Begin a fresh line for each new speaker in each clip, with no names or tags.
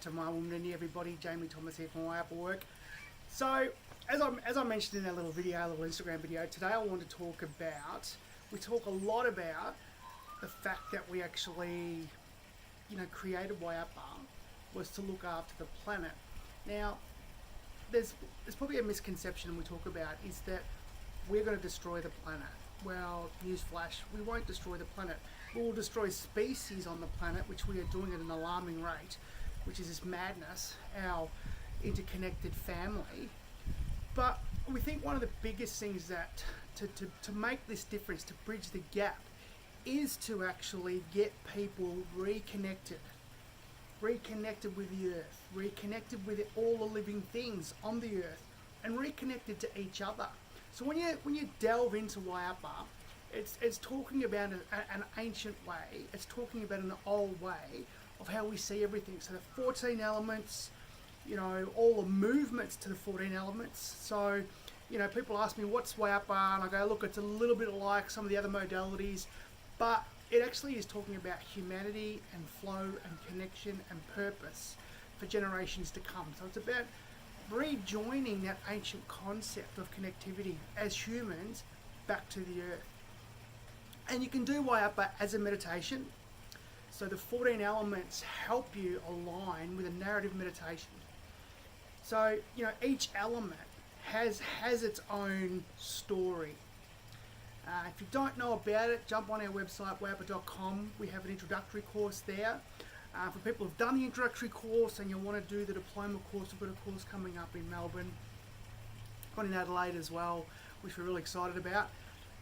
to my woman, everybody. Jamie Thomas here from Wayapa Work. So, as I mentioned in that little video, a little Instagram video, today I want to talk about, we talk a lot about the fact that we actually, created Wayapa was to look after the planet. Now, there's probably a misconception we talk about is that we're going to destroy the planet. Well, newsflash, we won't destroy the planet. We will destroy species on the planet, which we are doing at an alarming rate, which is this madness, our interconnected family. But we think one of the biggest things that to make this difference, to bridge the gap, is to actually get people reconnected with the earth, reconnected with all the living things on the earth, and reconnected to each other. So when you delve into Wayapa, it's talking about an ancient way. It's talking about an old way of how we see everything. So the 14 elements, all the movements to the 14 elements. So, people ask me what's Wayapa, and I go, look, it's a little bit like some of the other modalities, but it actually is talking about humanity and flow and connection and purpose for generations to come. So it's about rejoining that ancient concept of connectivity as humans back to the earth. And you can do Wayapa as a meditation. So the 14 elements help you align with a narrative meditation. So, each element has its own story. If you don't know about it, jump on our website, wayapa.com. We have an introductory course there. For people who've done the introductory course and you want to do the diploma course, we've got a course coming up in Melbourne, one in Adelaide as well, which we're really excited about.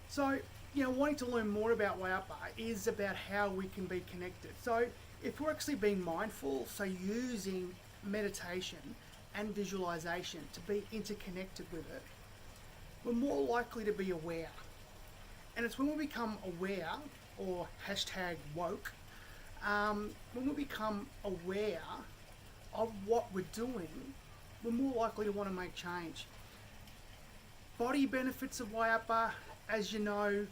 So, wanting to learn more about Wayapa is about how we can be connected. So, if we're actually being mindful, so using meditation and visualization to be interconnected with it, we're more likely to be aware. And it's when we become aware, or #woke, when we become aware of what we're doing, we're more likely to want to make change. Body benefits of Wayapa, as you know,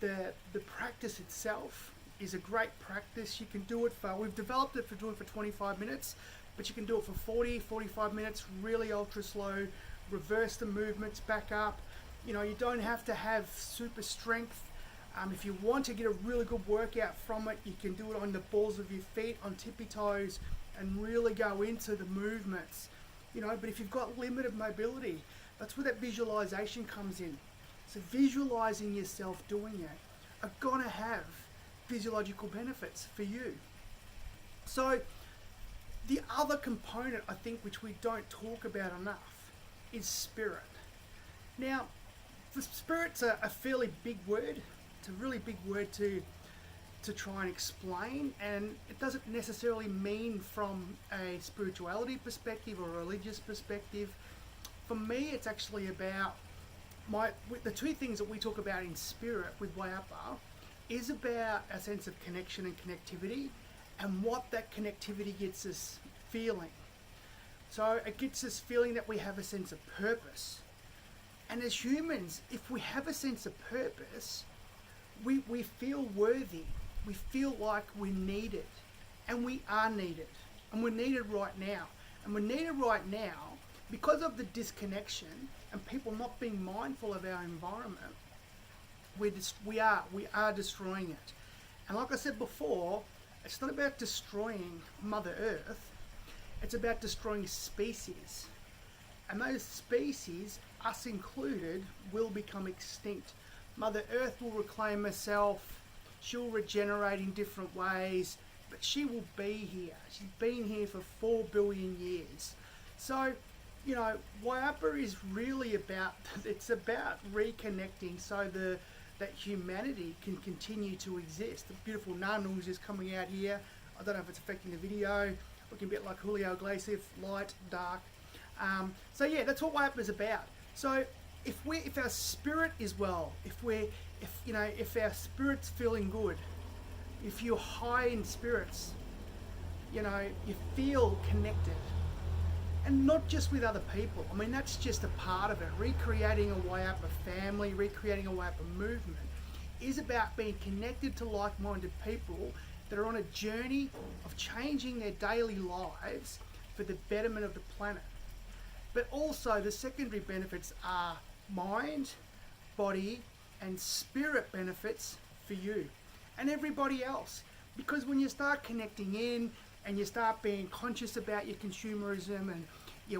the practice itself is a great practice. You can do it we've developed it for doing for 25 minutes, but you can do it for 40, 45 minutes, really ultra slow, reverse the movements back up. You don't have to have super strength. If you want to get a really good workout from it, you can do it on the balls of your feet, on tippy toes, and really go into the movements. But if you've got limited mobility, that's where that visualization comes in. So visualizing yourself doing it are gonna have physiological benefits for you. So the other component, I think, which we don't talk about enough, is spirit. Now, the spirit's a fairly big word. It's a really big word to try and explain, and it doesn't necessarily mean from a spirituality perspective or a religious perspective. For me, it's actually about the two things that we talk about in spirit with Wayapa is about a sense of connection and connectivity, and what that connectivity gets us feeling. So it gets us feeling that we have a sense of purpose. And as humans, if we have a sense of purpose, we feel worthy. We feel like we're needed. And we are needed. And we're needed right now. And we're needed right now because of the disconnection and people not being mindful of our environment. We are destroying it. And like I said before, it's not about destroying Mother Earth. It's about destroying species. And those species, us included, will become extinct. Mother Earth will reclaim herself. She'll regenerate in different ways, but she will be here. She's been here for 4 billion years. So, Wayapa is really about reconnecting so that humanity can continue to exist. The beautiful Nanus is coming out here. I don't know if it's affecting the video. Looking a bit like Julio Iglesias, light, dark. So yeah, that's what Wayapa is about. So if our spirit is well, if our spirit's feeling good, if you're high in spirits, you feel connected, and not just with other people. I mean, that's just a part of it. Recreating a Wayapa family, recreating a Wayapa movement is about being connected to like-minded people that are on a journey of changing their daily lives for the betterment of the planet. But also the secondary benefits are mind, body, and spirit benefits for you and everybody else. Because when you start connecting in and you start being conscious about your consumerism and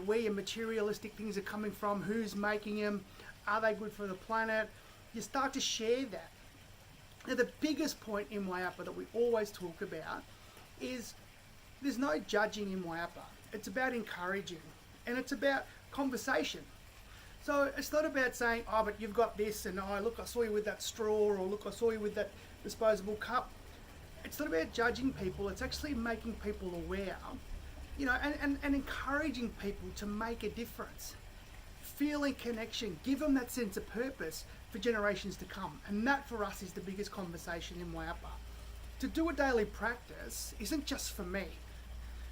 where your materialistic things are coming from, who's making them, are they good for the planet, you start to share that. Now, the biggest point in Wayapa that we always talk about is there's no judging in Wayapa. It's about encouraging, and it's about conversation. So it's not about saying, oh, but you've got this, and oh, look, I saw you with that straw, or look, I saw you with that disposable cup. It's not about judging people. It's actually making people aware, and encouraging people to make a difference. Feeling connection, give them that sense of purpose for generations to come. And that for us is the biggest conversation in Wayapa. To do a daily practice isn't just for me.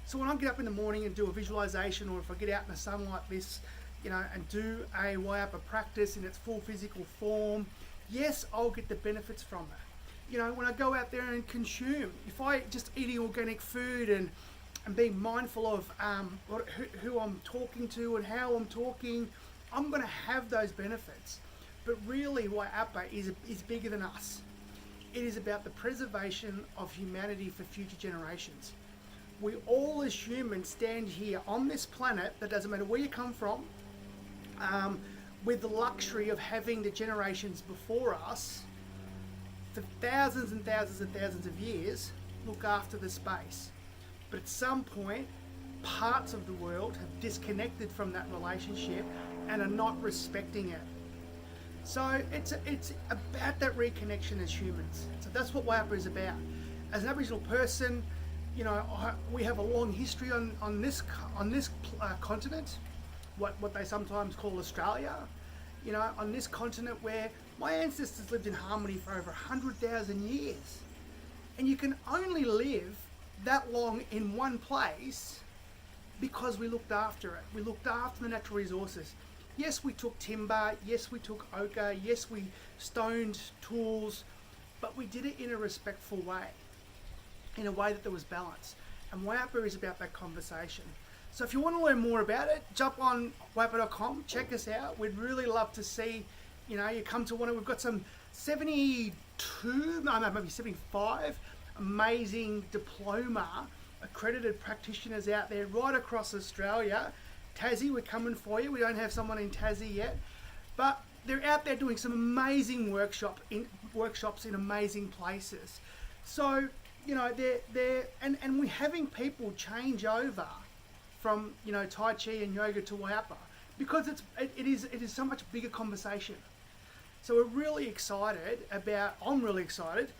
So when I get up in the morning and do a visualization, or if I get out in the sun like this, and do a Wayapa practice in its full physical form, yes, I'll get the benefits from it. When I go out there and consume, if I just eating organic food and being mindful of who I'm talking to and how I'm talking, I'm going to have those benefits. But really, Wayapa is bigger than us. It is about the preservation of humanity for future generations. We all as humans stand here on this planet, that doesn't matter where you come from, with the luxury of having the generations before us for thousands and thousands and thousands of years look after the space. But at some point, parts of the world have disconnected from that relationship and are not respecting it. So it's about that reconnection as humans. So that's what Wayapa is about. As an Aboriginal person, we have a long history on this continent, what they sometimes call Australia. On this continent where my ancestors lived in harmony for over 100,000 years, and you can only live that long in one place because we looked after it. We looked after the natural resources. Yes, we took timber, yes, we took ochre, yes, we stoned tools, but we did it in a respectful way, in a way that there was balance. And Wayapa is about that conversation. So if you want to learn more about it, jump on wayapa.com, check us out. We'd really love to see, you come to one of, we've got some 75 amazing diploma accredited practitioners out there right across Australia. Tassie, we're coming for you. We don't have someone in Tassie yet, but they're out there doing some amazing workshops in amazing places. So and we're having people change over from Tai Chi and yoga to Wayapa because it is so much bigger conversation. So we're really excited about. I'm really excited.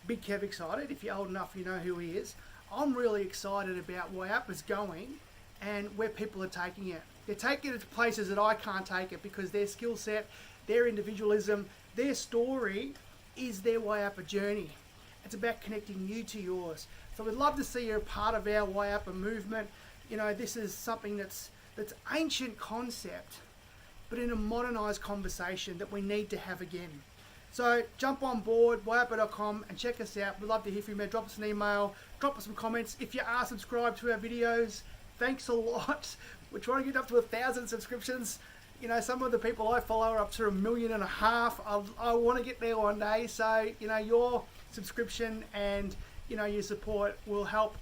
Big Kev excited. If you're old enough, you know who he is. I'm really excited about Wayapa's going and where people are taking it. They're taking it to places that I can't take it because their skill set, their individualism, their story is their Wayapa journey. It's about connecting you to yours. So we'd love to see you a part of our Wayapa movement. This is something that's ancient concept, but in a modernised conversation that we need to have again. So jump on board, wayapa.com, and check us out. We'd love to hear from you. Drop us an email, drop us some comments. If you are subscribed to our videos, thanks a lot. We're trying to get up to 1,000 subscriptions. Some of the people I follow are up to 1.5 million. I want to get there one day. So, your subscription and, your support will help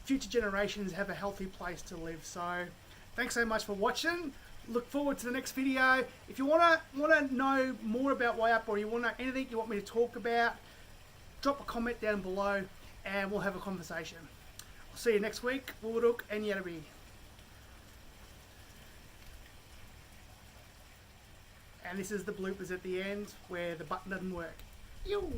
future generations have a healthy place to live. So thanks so much for watching. Look forward to the next video. If you want to know more about Wayapa, or you want to know anything you want me to talk about, drop a comment down below and we'll have a conversation. I'll see you next week. Wuruk and Yarabi. And this is the bloopers at the end where the button doesn't work. Yoo!